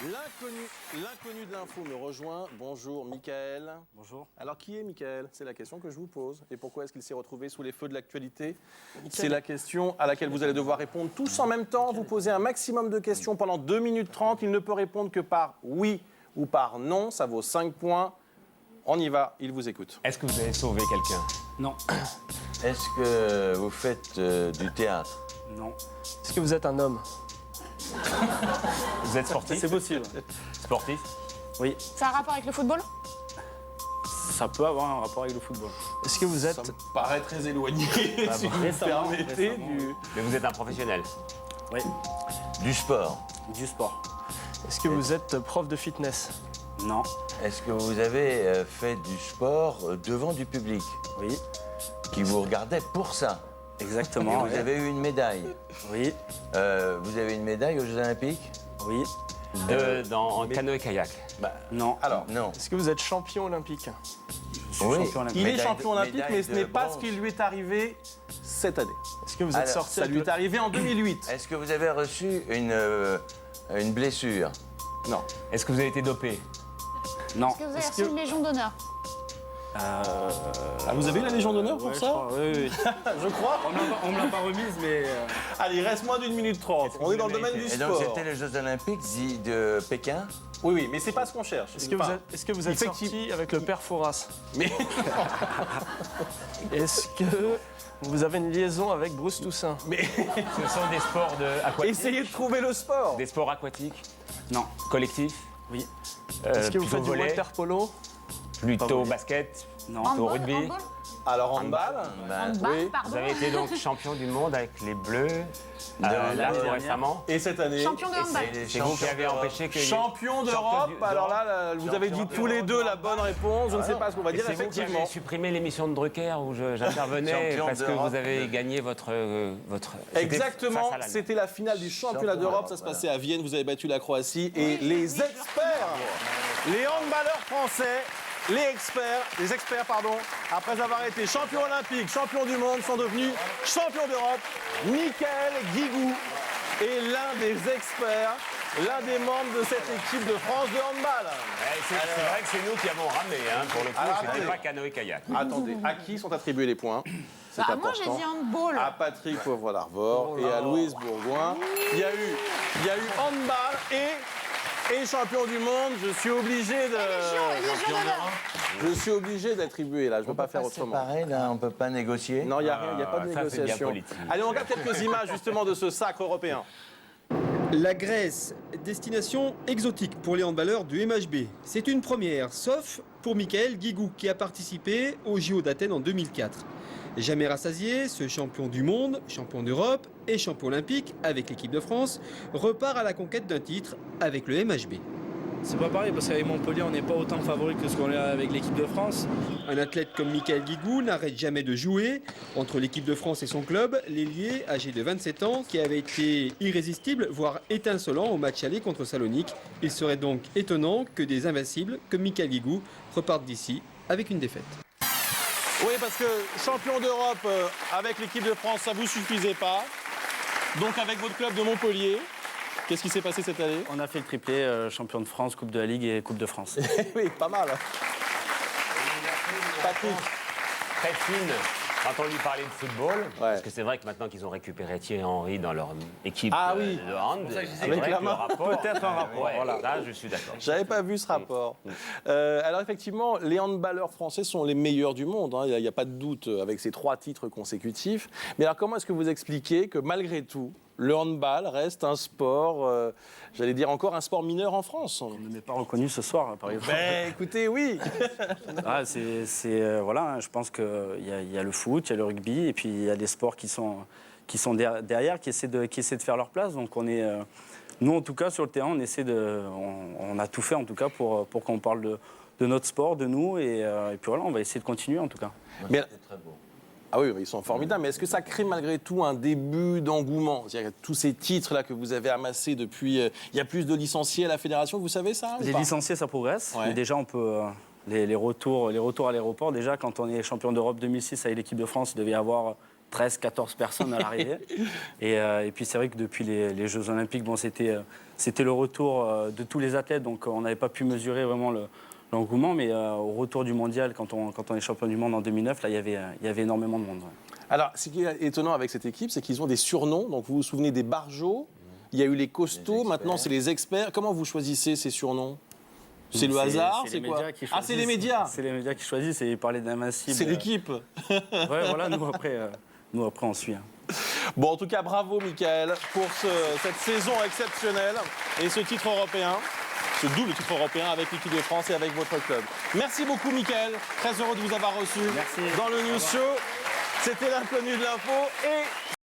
L'inconnu de l'info me rejoint. Bonjour Mickaël. Bonjour. Alors qui est Mickaël? C'est la question que je vous pose. Et pourquoi est-ce qu'il s'est retrouvé sous les feux de l'actualité? C'est la question à laquelle vous allez devoir répondre tous en même temps. Vous posez un maximum de questions pendant 2 minutes 30. Il ne peut répondre que par oui ou par non. Ça vaut 5 points. On y va, il vous écoute. Est-ce que vous avez sauvé quelqu'un? Non. Est-ce que vous faites du théâtre? Non. Est-ce que vous êtes un homme? Vous êtes sportif? C'est possible. Sportif? Oui. Ça a un rapport avec le football? Ça peut avoir un rapport avec le football. Est-ce que vous êtes... Ça me paraît très éloigné, si vous me récemment, permettez. récemment. Mais vous êtes un professionnel? Oui. Du sport? Du sport. Est-ce que vous êtes prof de fitness? Non. Est-ce que vous avez fait du sport devant du public Oui. qui vous regardait pour ça? Exactement. Et vous avez eu une médaille? Oui. Vous avez une médaille aux Jeux Olympiques? Oui. En canoë-kayak? Non. Alors, Non. Est-ce que vous êtes champion olympique? Je suis Oui. champion olympique. il est Médaille champion de- olympique, médaille mais ce de n'est pas bronze. ce qui lui est arrivé cette année. Est-ce que vous êtes Alors, sorti Ça avec lui le... est arrivé en 2008. Est-ce que vous avez reçu une blessure? Non. Est-ce que vous avez été dopé? Non. Est-ce que vous avez Est-ce reçu que- une Légion d'honneur? Ah, vous avez eu la Légion d'honneur pour Ouais, ça? oui. Je crois. On me l'a pas remise, mais... Allez, il reste moins d'1 minute 30. On est dans le domaine du Et donc sport. c'était les Jeux Olympiques de Pékin? Oui, oui, mais c'est pas ce qu'on cherche. Est-ce que vous êtes sorti avec le père Fouras? Mais Est-ce que vous avez une liaison avec Bruce Toussaint? Ce sont des sports aquatiques? essayez de trouver le sport. Des sports aquatiques? Non. Collectifs? Oui. Est-ce que vous plutôt faites du volley? water polo? Plutôt volley. basket? Non. Plutôt Handball, rugby? handball Alors, handball. Handball, oui. pardon. Vous avez été donc champion du monde avec les Bleus, là, l'année tout dernière. récemment. Et cette année Champion de handball. C'est vous qui avez empêché que... Champion d'Europe. Alors là, vous avez dit tous les deux la bonne réponse. Je ne sais pas ce qu'on va Et dire, c'est vous qui effectivement. avez supprimé l'émission de Drucker où j'intervenais Champion parce que d'Europe. vous avez gagné votre... c'était Exactement, face à l'Allemagne. c'était la finale du championnat Champion d'Europe. Ça se passait à Vienne, vous avez battu la Croatie. Et les experts, les handballeurs français, les experts, après avoir été champions olympiques, champions du monde, sont devenus champions d'Europe. Mickaël Guigou est l'un des experts, l'un des membres de cette équipe de France de handball. C'est vrai que c'est nous qui avons ramé, hein, pour le coup, Alors, c'était attendez. pas canoë-kayak. Attendez, à qui sont attribués les points? C'est Bah, moi, j'ai important. dit handball. À Patrick Poivre d'Arvor et à Louise Bourgoin. Il y a eu handball et champion du monde. Je suis obligé Légion d'honneur. je suis obligé d'attribuer là. Je ne peux pas faire autrement. Pareil, là, on peut pas négocier? Non, il n'y a rien, il n'y a pas de ça, c'est bien négociation. politique. Allez, on regarde quelques images justement de ce sacre européen. La Grèce, destination exotique pour les handballeurs du MHB. C'est une première, sauf pour Mickaël Guigou qui a participé aux JO d'Athènes en 2004. Jamais rassasié, ce champion du monde, champion d'Europe et champion olympique avec l'équipe de France repart à la conquête d'un titre avec le MHB. C'est pas pareil parce qu'avec Montpellier, on n'est pas autant favori que ce qu'on est avec l'équipe de France. Un athlète comme Mickaël Guigou n'arrête jamais de jouer. Entre l'équipe de France et son club, l'ailier, âgé de 27 ans, qui avait été irrésistible, voire étincelant au match aller contre Salonique. Il serait donc étonnant que des invincibles comme Mickaël Guigou repartent d'ici avec une défaite. Oui, parce que champion d'Europe avec l'équipe de France, ça vous suffisait pas. Donc avec votre club de Montpellier, qu'est-ce qui s'est passé cette année? On a fait le triplé, champion de France, Coupe de la Ligue et Coupe de France. Oui, pas mal. Patrick. Très fine quand on lui parlait de football, parce que c'est vrai que maintenant qu'ils ont récupéré Thierry Henry dans leur équipe Ah oui. de hand, c'est Avec vrai la que main. le rapport... Peut-être un rapport, Ouais, voilà. là, je suis d'accord. J'avais pas vu ce rapport. Alors effectivement, les handballeurs français sont les meilleurs du monde, hein. Il n'y a pas de doute avec ces 3 titres consécutifs. Mais alors comment est-ce que vous expliquez que malgré tout, le handball reste un sport, j'allais dire encore un sport mineur en France? On ne m'est pas reconnu ce soir, par exemple. Ben écoutez, oui. Ah, voilà, je pense qu'il y a le foot, il y a le rugby, et puis il y a des sports qui sont derrière, qui essaient de faire leur place. Donc on est, nous en tout cas sur le terrain, on a tout fait en tout cas pour qu'on parle de notre sport, de nous, et puis voilà, on va essayer de continuer en tout cas. Mais- C'est très beau. Ah oui, ils sont formidables. Mais est-ce que ça crée malgré tout un début d'engouement? C'est-à-dire que tous ces titres-là que vous avez amassés depuis, il y a plus de licenciés à la fédération, vous savez ça ou Les pas? licenciés, ça progresse, Ouais. mais déjà on peut... les retours à l'aéroport, déjà quand on est champion d'Europe 2006 avec l'équipe de France, il devait y avoir 13-14 personnes à l'arrivée. Et puis c'est vrai que depuis les Jeux Olympiques, bon, c'était le retour de tous les athlètes, donc on n'avait pas pu mesurer vraiment l'engouement, mais au retour du mondial, quand on est champion du monde en 2009, là, il y avait énormément de monde. Ouais. Alors, ce qui est étonnant avec cette équipe, c'est qu'ils ont des surnoms. Donc, vous vous souvenez des Barjots, il y a eu les costauds, maintenant c'est les experts. Comment vous choisissez ces surnoms? C'est le hasard, c'est quoi? Ah, c'est les médias. C'est les médias qui choisissent et ils parlaient d'invincible. C'est l'équipe. Ouais, voilà, nous après on suit. Hein. Bon, en tout cas, bravo, Michael, pour cette saison exceptionnelle et ce titre européen, ce double titre européen avec l'équipe de France et avec votre club. Merci beaucoup, Michael. Très heureux de vous avoir reçu Merci. dans le News Show. C'était l'inconnu de l'info et